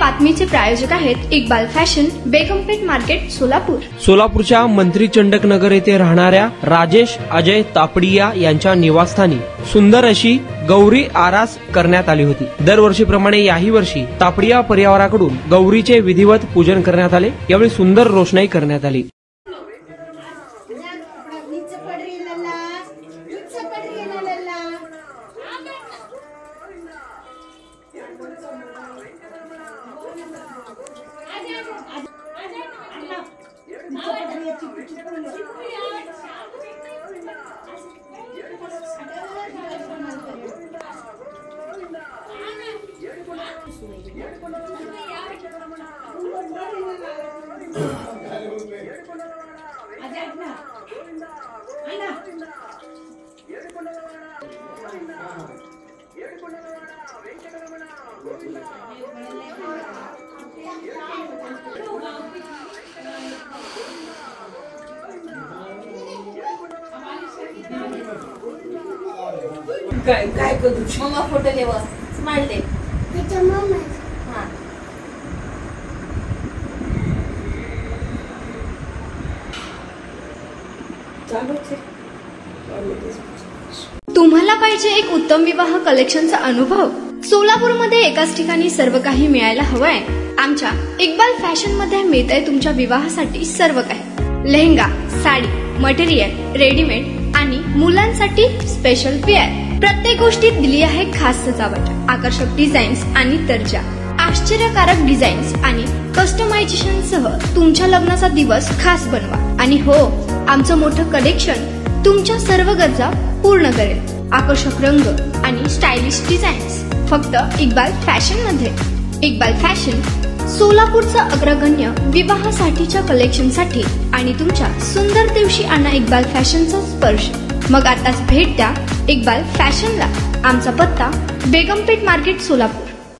बातमीचे प्रायोजक आहेत Iqbal fashion, बेगमपेठ market, Solapur. सोलापूरच्या मंत्री चंडक नगर येथे राहणाऱ्या राजेश अजय तापडिया यांच्या निवासस्थानी सुंदर अशी गौरी आरास करण्यात आली होती। दरवर्षीप्रमाणे याही वर्षी तापडिया परिवाराकडून गौरीचे विधिवत पूजन करण्यात आले। यावेळी सुंदर रोषणाई करण्यात आली। काय करू मम्मा फोटो लेवा स्माइल दे हां तुम्हाला पाहिजे एक उत्तम विवाह कलेक्शनचा अनुभव? सोलापूरमध्ये एकाच ठिकाणी सर्व काही मिळायला हवंय। आमच्या इक्बाल फॅशन मध्ये मिळतंय तुमच्या विवाहासाठी सर्व काही। लेहंगा, साडी, मटेरियल, रेडीमेड आणि मुलांसाठी स्पेशल वेअर। प्रत्येक गोष्टीत दिली आहे खास सजावट, आकर्षक डिझाईन्स आणि दर्जा, आश्चर्यकारक डिझाईन्स आणि कस्टमायझेशन सह तुमच्या लग्नाचा दिवस खास बनवा। आणि हो, आमचं मोठं कलेक्शन तुमच्या सर्व गरजा पूर्ण करेल। आकर्षक रंग आणि स्टायलिश डिझाईन्स फक्त इक्बाल फॅशन मध्ये। इक्बाल फॅशन सोलापूरचा अग्रगण्य विवाहासाठीच्या कलेक्शनसाठी आणि तुमच्या सुंदर दिवशी आणा इक्बाल फॅशनचा स्पर्श। मग आताच भेट द्या इक्बाल फॅशनला। आमचा पत्ता बेगमपेठ मार्केट, सोलापूर।